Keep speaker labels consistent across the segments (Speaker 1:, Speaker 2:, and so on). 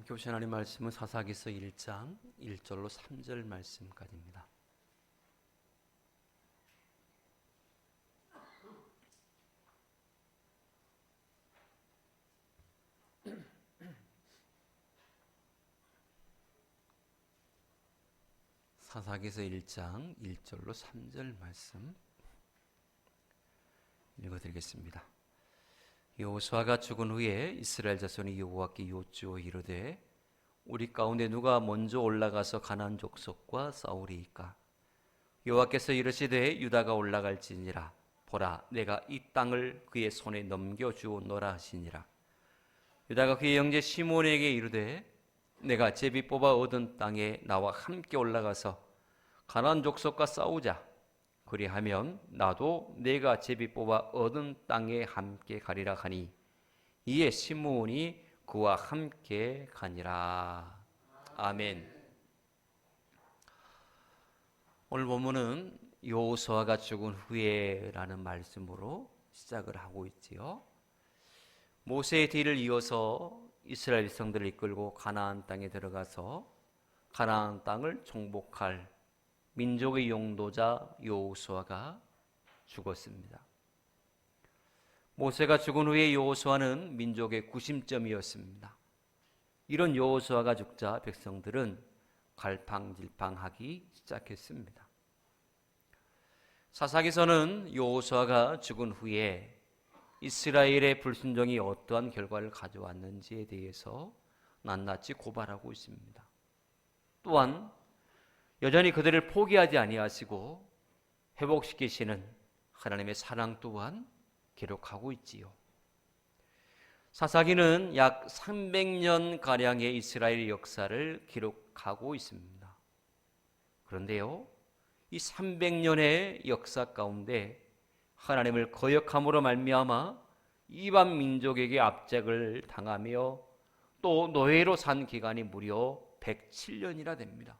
Speaker 1: 함께 보신 하나님 말씀은 사사기서 1장 1절로 3절 말씀까지입니다. 사사기서 1장 1절로 3절 말씀 읽어드리겠습니다. 여호수아가 죽은 후에 이스라엘 자손이 여호와께 여쭈어 이르되 우리 가운데 누가 먼저 올라가서 가나안 족속과 싸우리이까? 여호와께서 이르시되 유다가 올라갈지니라. 보라, 내가 이 땅을 그의 손에 넘겨주오노라 하시니라. 유다가 그의 형제 시몬에게 이르되 내가 제비 뽑아 얻은 땅에 나와 함께 올라가서 가나안 족속과 싸우자. 그리하면 나도 내가 제비 뽑아 얻은 땅에 함께 가리라 하니 이에 시므온이 그와 함께 가니라. 아멘. 오늘 본문은 여호수아가 죽은 후에라는 말씀으로 시작을 하고 있지요. 모세의 뒤를 이어서 이스라엘 백성들을 이끌고 가나안 땅에 들어가서 가나안 땅을 정복할 민족의 용도자 여호수아가 죽었습니다. 모세가 죽은 후에 여호수아는 민족의 구심점이었습니다. 이런 여호수아가 죽자 백성들은 갈팡질팡하기 시작했습니다. 사사기서는 여호수아가 죽은 후에 이스라엘의 불순종이 어떠한 결과를 가져왔는지에 대해서 낱낱이 고발하고 있습니다. 또한 여전히 그들을 포기하지 아니하시고 회복시키시는 하나님의 사랑 또한 기록하고 있지요. 사사기는 약 300년가량의 이스라엘 역사를 기록하고 있습니다. 그런데요, 이 300년의 역사 가운데 하나님을 거역함으로 말미암아 이방 민족에게 압제를 당하며 또 노예로 산 기간이 무려 107년이나 됩니다.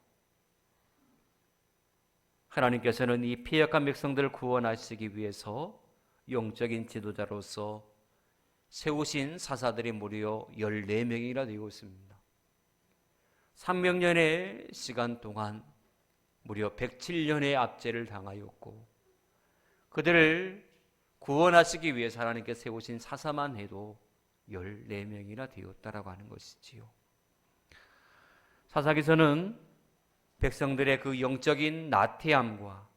Speaker 1: 하나님께서는 이 패역한 백성들을 구원하시기 위해서 영적인 지도자로서 세우신 사사들이 무려 14명이나 되고 있습니다. 300년의 시간 동안 무려 107년의 압제를 당하였고 그들을 구원하시기 위해서 하나님께서 세우신 사사만 해도 14명이나 되었다라고 하는 것이지요. 사사기서는 백성들의 그 영적인 나태함과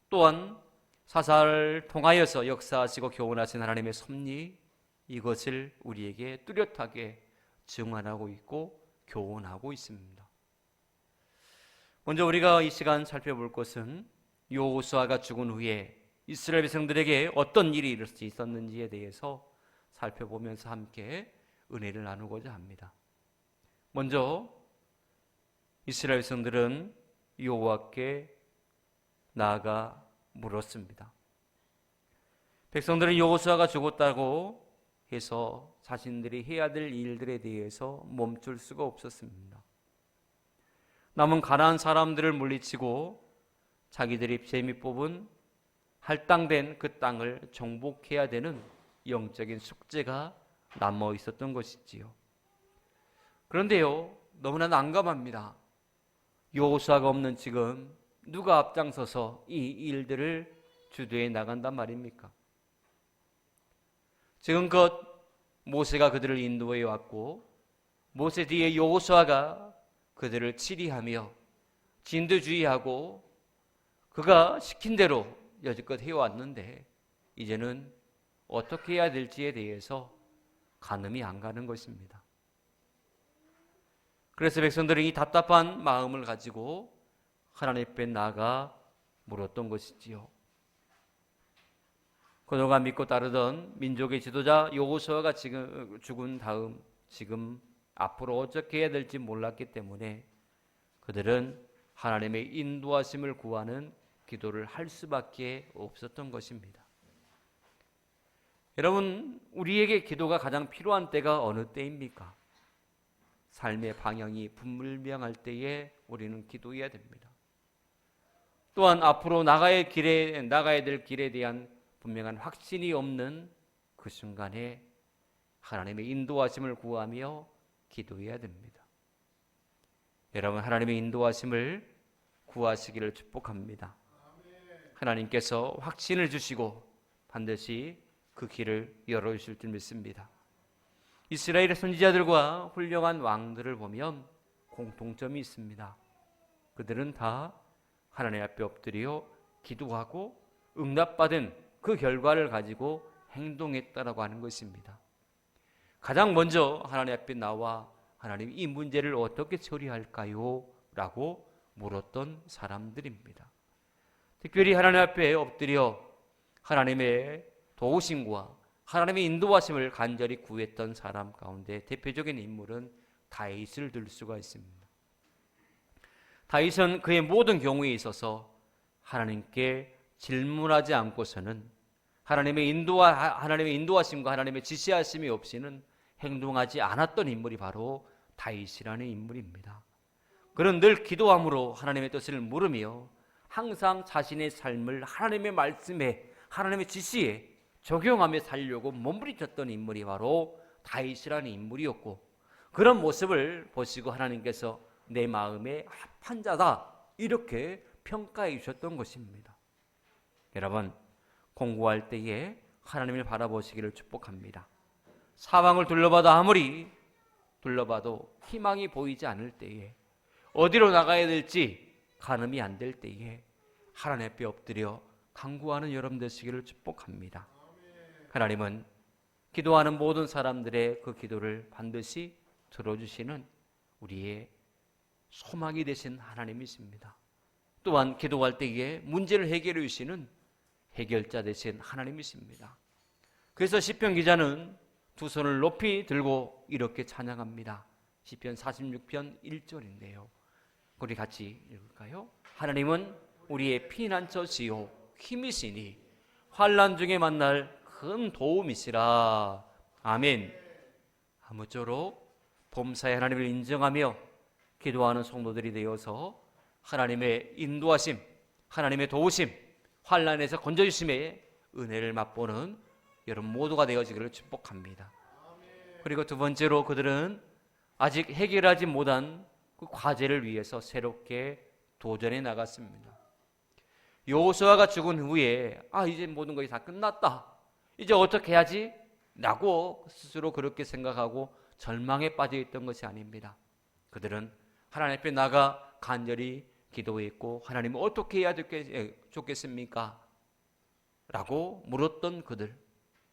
Speaker 1: 또한 사사를 통하여서 역사하시고 교훈하신 하나님의 섭리, 이것을 우리에게 뚜렷하게 증언하고 있고 교훈하고 있습니다. 먼저 우리가 이 시간 살펴볼 것은 여호수아가 죽은 후에 이스라엘 백성들에게 어떤 일이 일어날 수 있었는지에 대해서 살펴보면서 함께 은혜를 나누고자 합니다. 먼저 이스라엘 백성들은 여호와께 나아가 물었습니다. 백성들은 여호수아가 죽었다고 해서 자신들이 해야 될 일들에 대해서 멈출 수가 없었습니다. 남은 가나안 사람들을 물리치고 자기들이 셈이 뽑은 할당된 그 땅을 정복해야 되는 영적인 숙제가 남아 있었던 것이지요. 그런데요, 너무나 난감합니다. 여호수아가 없는 지금 누가 앞장서서 이 일들을 주도해 나간단 말입니까? 지금껏 모세가 그들을 인도해 왔고 모세 뒤에 여호수아가 그들을 치리하며 진두주의하고 그가 시킨 대로 여지껏 해왔는데 이제는 어떻게 해야 될지에 대해서 가늠이 안 가는 것입니다. 그래서 백성들은 이 답답한 마음을 가지고 하나님 앞에 나아가 물었던 것이지요. 그동안 믿고 따르던 민족의 지도자 여호수아가 지금 죽은 다음 지금 앞으로 어떻게 해야 될지 몰랐기 때문에 그들은 하나님의 인도하심을 구하는 기도를 할 수밖에 없었던 것입니다. 여러분, 우리에게 기도가 가장 필요한 때가 어느 때입니까? 삶의 방향이 불분명할 때에 우리는 기도해야 됩니다. 또한 앞으로 나가야 될 길에 대한 분명한 확신이 없는 그 순간에 하나님의 인도하심을 구하며 기도해야 됩니다. 여러분, 하나님의 인도하심을 구하시기를 축복합니다. 하나님께서 확신을 주시고 반드시 그 길을 열어주실 줄 믿습니다. 이스라엘의 선지자들과 훌륭한 왕들을 보면 공통점이 있습니다. 그들은 다 하나님 앞에 엎드려 기도하고 응답받은 그 결과를 가지고 행동했다라고 하는 것입니다. 가장 먼저 하나님 앞에 나와 하나님, 이 문제를 어떻게 처리할까요? 라고 물었던 사람들입니다. 특별히 하나님 앞에 엎드려 하나님의 도우심과 하나님의 인도하심을 간절히 구했던 사람 가운데 대표적인 인물은 다윗을 들 수가 있습니다. 다윗은 그의 모든 경우에 있어서 하나님께 질문하지 않고서는 하나님의 인도하심과 하나님의 지시하심이 없이는 행동하지 않았던 인물이 바로 다윗이라는 인물입니다. 그는 늘 기도함으로 하나님의 뜻을 물으며 항상 자신의 삶을 하나님의 말씀에, 하나님의 지시에 적용하며 살려고 몸부림쳤던 인물이 바로 다윗이라는 인물이었고, 그런 모습을 보시고 하나님께서 내 마음에 합한 자다, 이렇게 평가해 주셨던 것입니다. 여러분, 공부할 때에 하나님을 바라보시기를 축복합니다. 사방을 아무리 둘러봐도 희망이 보이지 않을 때에, 어디로 나가야 될지 가늠이 안 될 때에 하나님 앞에 엎드려 간구하는 여러분 되시기를 축복합니다. 하나님은 기도하는 모든 사람들의 그 기도를 반드시 들어주시는 우리의 소망이 되신 하나님이십니다. 또한 기도할 때에 문제를 해결해 주시는 해결자 되신 하나님이십니다. 그래서 시편 기자는 두 손을 높이 들고 이렇게 찬양합니다. 시편 46편 1절인데요. 우리 같이 읽을까요? 하나님은 우리의 피난처시요 힘이시니 환난 중에 만날 큰 도움이시라. 아멘. 아무쪼록 범사에 하나님을 인정하며 기도하는 성도들이 되어서 하나님의 인도하심, 하나님의 도우심, 환난에서 건져주심의 은혜를 맛보는 여러분 모두가 되어지기를 축복합니다. 그리고 두 번째로 그들은 아직 해결하지 못한 그 과제를 위해서 새롭게 도전해 나갔습니다. 여호수아가 죽은 후에 이제 모든 것이 다 끝났다, 이제 어떻게 해야지? 라고 스스로 그렇게 생각하고 절망에 빠져 있던 것이 아닙니다. 그들은 하나님 앞에 나가 간절히 기도했고, 하나님 어떻게 해야 좋겠습니까? 라고 물었던 그들,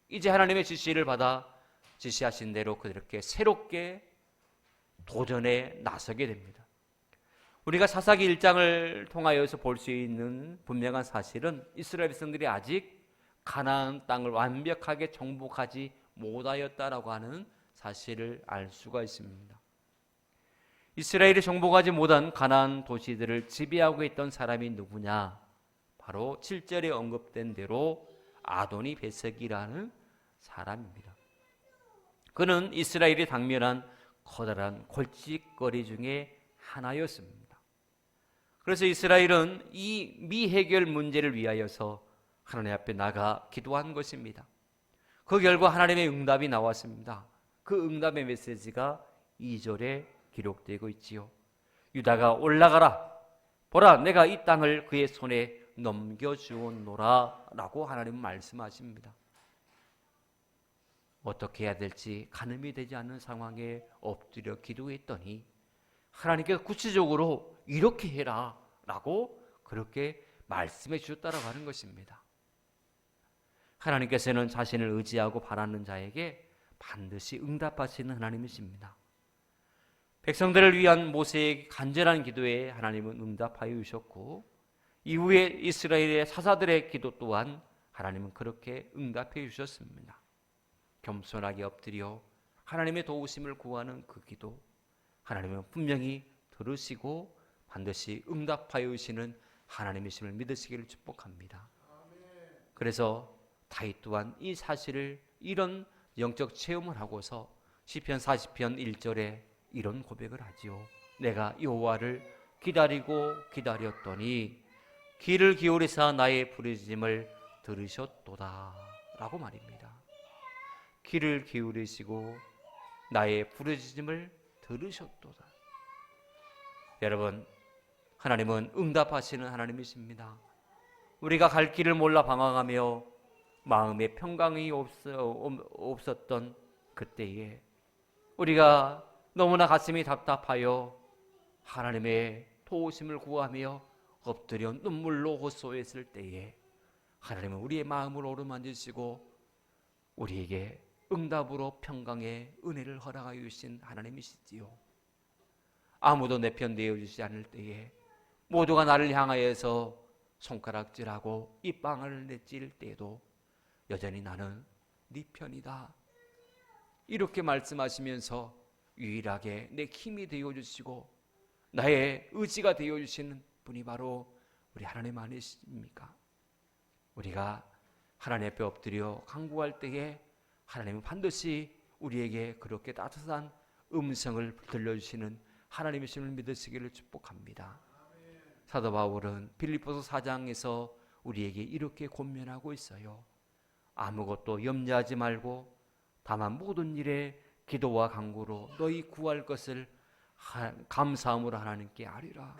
Speaker 1: 이제 하나님의 지시를 받아 지시하신 대로 그들께 새롭게 도전에 나서게 됩니다. 우리가 사사기 1장을 통하여서 볼 수 있는 분명한 사실은 이스라엘 백성들이 아직 가나안 땅을 완벽하게 정복하지 못하였다라고 하는 사실을 알 수가 있습니다. 이스라엘이 정복하지 못한 가나안 도시들을 지배하고 있던 사람이 누구냐? 바로 7절에 언급된 대로 아도니 베섹이라는 사람입니다. 그는 이스라엘이 당면한 커다란 골칫거리 중에 하나였습니다. 그래서 이스라엘은 이 미해결 문제를 위하여서 하나님 앞에 나가 기도한 것입니다. 그 결과 하나님의 응답이 나왔습니다. 그 응답의 메시지가 2절에 기록되고 있지요. 유다가 올라가라, 보라 내가 이 땅을 그의 손에 넘겨주었노라 라고 하나님은 말씀하십니다. 어떻게 해야 될지 가늠이 되지 않는 상황에 엎드려 기도했더니 하나님께서 구체적으로 이렇게 해라 라고 그렇게 말씀해 주셨다라고 하는 것입니다. 하나님께서는 자신을 의지하고 바라는 자에게 반드시 응답하시는 하나님이십니다. 백성들을 위한 모세의 간절한 기도에 하나님은 응답하여 주셨고, 이후에 이스라엘의 사사들의 기도 또한 하나님은 그렇게 응답해 주셨습니다. 겸손하게 엎드려 하나님의 도우심을 구하는 그 기도, 하나님은 분명히 들으시고 반드시 응답하여 주시는 하나님이심을 믿으시기를 축복합니다. 그래서 다윗 또한 이 사실을, 이런 영적 체험을 하고서 시편 40편 1절에 이런 고백을 하지요. 내가 여호와를 기다리고 기다렸더니 귀를 기울이사 나의 부르짖음을 들으셨도다 라고 말입니다. 귀를 기울이시고 나의 부르짖음을 들으셨도다. 여러분, 하나님은 응답하시는 하나님이십니다. 우리가 갈 길을 몰라 방황하며 마음에 평강이 없었던 그때에 우리가 너무나 가슴이 답답하여 하나님의 도우심을 구하며 엎드려 눈물로 호소했을 때에 하나님은 우리의 마음을 어루만지시고 우리에게 응답으로 평강의 은혜를 허락하여 주신 하나님이시지요. 아무도 내 편 되어 주지 않을 때에 모두가 나를 향하여서 손가락질하고 입방을 내찔 때에도 여전히 나는 네 편이다. 이렇게 말씀하시면서 유일하게 내 힘이 되어 주시고 나의 의지가 되어 주시는 분이 바로 우리 하나님 아니십니까? 우리가 하나님 앞에 엎드려 간구할 때에 하나님은 반드시 우리에게 그렇게 따뜻한 음성을 들려주시는 하나님이심을 믿으시기를 축복합니다. 사도 바울은 빌립보서 4장에서 우리에게 이렇게 권면하고 있어요. 아무것도 염려하지 말고 다만 모든 일에 기도와 간구로 너희 구할 것을 감사함으로 하나님께 아뢰라.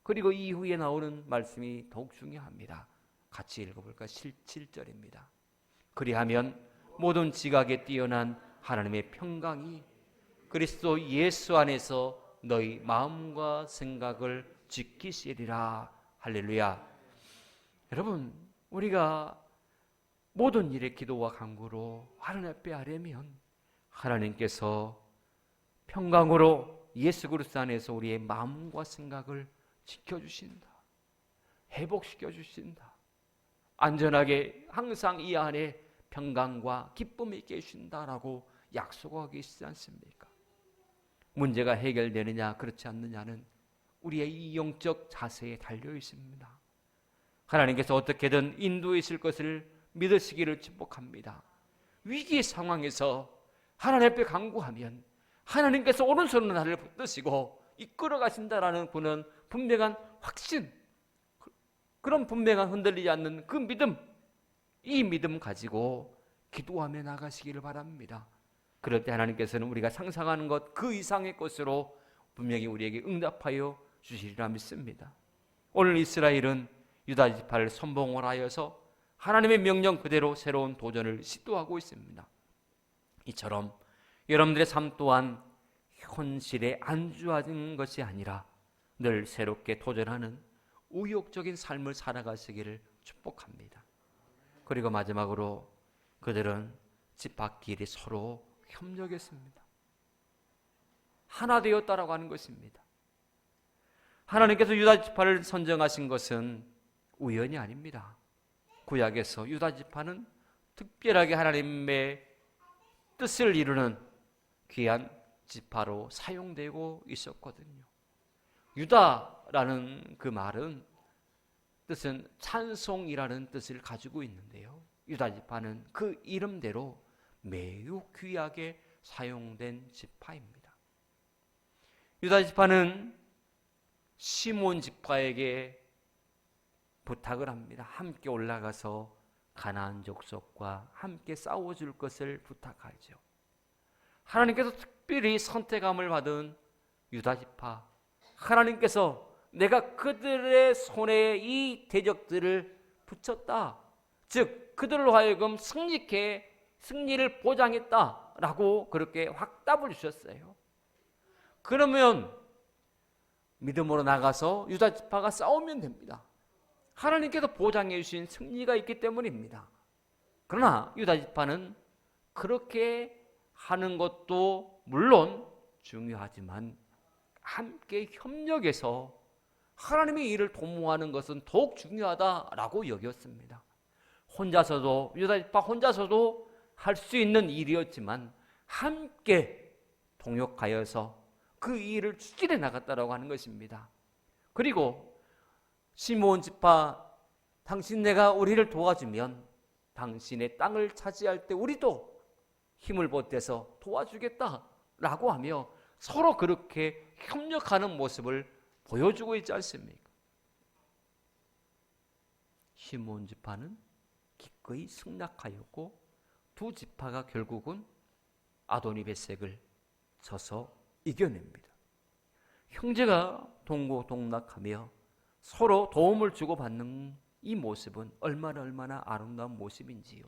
Speaker 1: 그리고 이후에 나오는 말씀이 더욱 중요합니다. 같이 읽어볼까? 7절입니다. 그리하면 모든 지각에 뛰어난 하나님의 평강이 그리스도 예수 안에서 너희 마음과 생각을 지키시리라. 할렐루야. 여러분, 우리가 모든 일에 기도와 간구로 하나님 앞에 아뢰면 하나님께서 평강으로 예수 그리스도 안에서 우리의 마음과 생각을 지켜주신다. 회복시켜주신다. 안전하게 항상 이 안에 평강과 기쁨이 있게 해주신다라고 약속하고 계시지 않습니까? 문제가 해결되느냐 그렇지 않느냐는 우리의 이 영적 자세에 달려 있습니다. 하나님께서 어떻게든 인도해 주실 것을 믿으시기를 축복합니다. 위기 상황에서 하나님 앞에 간구하면 하나님께서 오른손으로 나를 붙드시고 이끌어 가신다라는 그는 분명한 확신, 그런 분명한 흔들리지 않는 그 믿음, 이 믿음 가지고 기도하며 나가시기를 바랍니다. 그럴 때 하나님께서는 우리가 상상하는 것 그 이상의 것으로 분명히 우리에게 응답하여 주시리라 믿습니다. 오늘 이스라엘은 유다 지파를 선봉을 하여서 하나님의 명령 그대로 새로운 도전을 시도하고 있습니다. 이처럼 여러분들의 삶 또한 현실에 안주하는 것이 아니라 늘 새롭게 도전하는 우욕적인 삶을 살아가시기를 축복합니다. 그리고 마지막으로 그들은 지파끼리 서로 협력했습니다. 하나 되었다라고 하는 것입니다. 하나님께서 유다 지파를 선정하신 것은 우연이 아닙니다. 구약에서 유다 지파는 특별하게 하나님의 뜻을 이루는 귀한 지파로 사용되고 있었거든요. 유다라는 그 말은 뜻은 찬송이라는 뜻을 가지고 있는데요. 유다 지파는 그 이름대로 매우 귀하게 사용된 지파입니다. 유다 지파는 시몬 지파에게 부탁을 합니다. 함께 올라가서 가나안 족속과 함께 싸워줄 것을 부탁하죠. 하나님께서 특별히 선택함을 받은 유다 지파, 하나님께서 내가 그들의 손에 이 대적들을 붙였다, 즉 그들로 하여금 승리를 보장했다라고 그렇게 확답을 주셨어요. 그러면 믿음으로 나가서 유다 지파가 싸우면 됩니다. 하나님께서 보장해 주신 승리가 있기 때문입니다. 그러나 유다 지파는 그렇게 하는 것도 물론 중요하지만 함께 협력해서 하나님의 일을 도모하는 것은 더욱 중요하다라고 여겼습니다. 혼자서도, 유다 지파 혼자서도 할 수 있는 일이었지만 함께 동역하여서 그 일을 추진해 나갔다라고 하는 것입니다. 그리고 시므온 지파, 당신 내가 우리를 도와주면 당신의 땅을 차지할 때 우리도 힘을 보태서 도와주겠다라고 하며 서로 그렇게 협력하는 모습을 보여주고 있지 않습니까? 시므온 지파는 기꺼이 승낙하였고 두 지파가 결국은 아도니베색을 쳐서 이겨냅니다. 형제가 동고동락하며 서로 도움을 주고받는 이 모습은 얼마나 아름다운 모습인지요.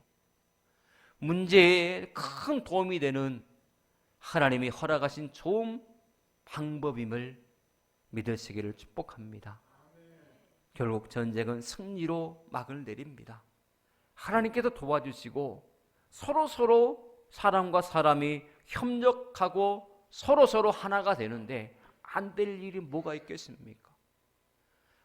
Speaker 1: 문제에 큰 도움이 되는 하나님이 허락하신 좋은 방법임을 믿으시기를 축복합니다. 결국 전쟁은 승리로 막을 내립니다. 하나님께서 도와주시고 서로 사람과 사람이 협력하고 서로 하나가 되는데 안 될 일이 뭐가 있겠습니까?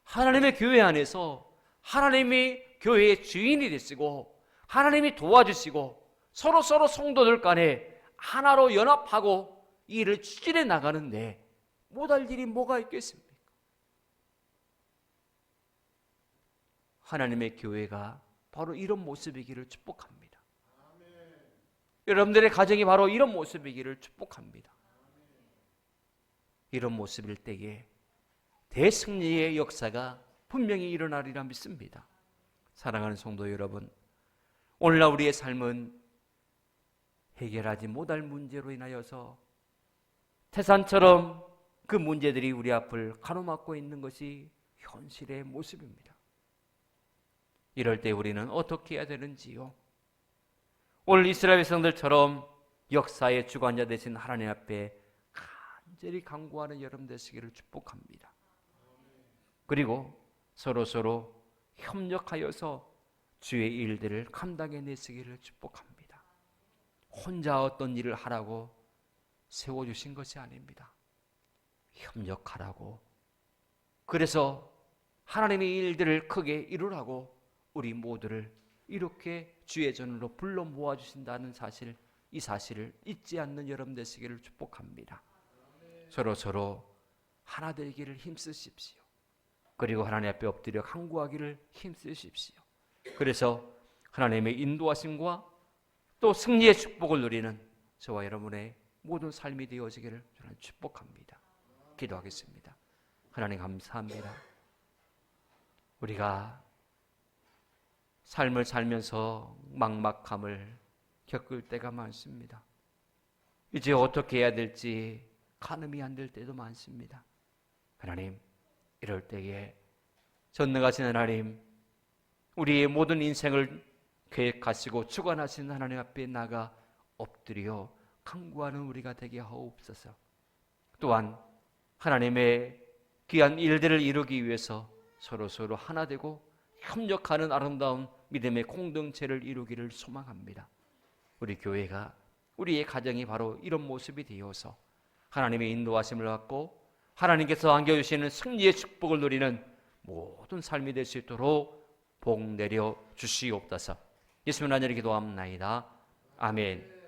Speaker 1: 하나님의 교회 안에서 하나님이 교회의 주인이 되시고 하나님이 도와주시고 서로 성도들 간에 하나로 연합하고 이 일을 추진해 나가는데 못할 일이 뭐가 있겠습니까? 하나님의 교회가 바로 이런 모습이기를 축복합니다. 여러분들의 가정이 바로 이런 모습이기를 축복합니다. 이런 모습일 때에 대승리의 역사가 분명히 일어나리라 믿습니다. 사랑하는 성도 여러분, 오늘날 우리의 삶은 해결하지 못할 문제로 인하여서 태산처럼 그 문제들이 우리 앞을 가로막고 있는 것이 현실의 모습입니다. 이럴 때 우리는 어떻게 해야 되는지요? 오늘 이스라엘 백성들처럼 역사의 주관자 되신 하나님 앞에 간절히 간구하는 여러분 되시기를 축복합니다. 그리고 서로 협력하여서 주의 일들을 감당해내시기를 축복합니다. 혼자 어떤 일을 하라고 세워주신 것이 아닙니다. 협력하라고. 그래서 하나님의 일들을 크게 이루라고 우리 모두를 이렇게 주의 전으로 불러 모아주신다는 사실, 이 사실을 잊지 않는 여러분 되시기를 축복합니다. 서로 하나 되기를 힘쓰십시오. 그리고 하나님 앞에 엎드려 간구하기를 힘쓰십시오. 그래서 하나님의 인도하심과 또 승리의 축복을 누리는 저와 여러분의 모든 삶이 되어지기를 저는 축복합니다. 기도하겠습니다. 하나님 감사합니다. 우리가 삶을 살면서 막막함을 겪을 때가 많습니다. 이제 어떻게 해야 될지 가늠이 안 될 때도 많습니다. 하나님, 이럴 때에 전능하신 하나님, 우리의 모든 인생을 계획하시고 주관하신 하나님 앞에 나가 엎드려 간구하는 우리가 되게 하옵소서. 또한 하나님의 귀한 일들을 이루기 위해서 서로 하나 되고 협력하는 아름다운 믿음의 공동체를 이루기를 소망합니다. 우리 교회가, 우리의 가정이 바로 이런 모습이 되어서 하나님의 인도하심을 받고 하나님께서 안겨주시는 승리의 축복을 누리는 모든 삶이 될 수 있도록 복 내려 주시옵소서. 예수님 안녕히 기도합나이다. 아멘.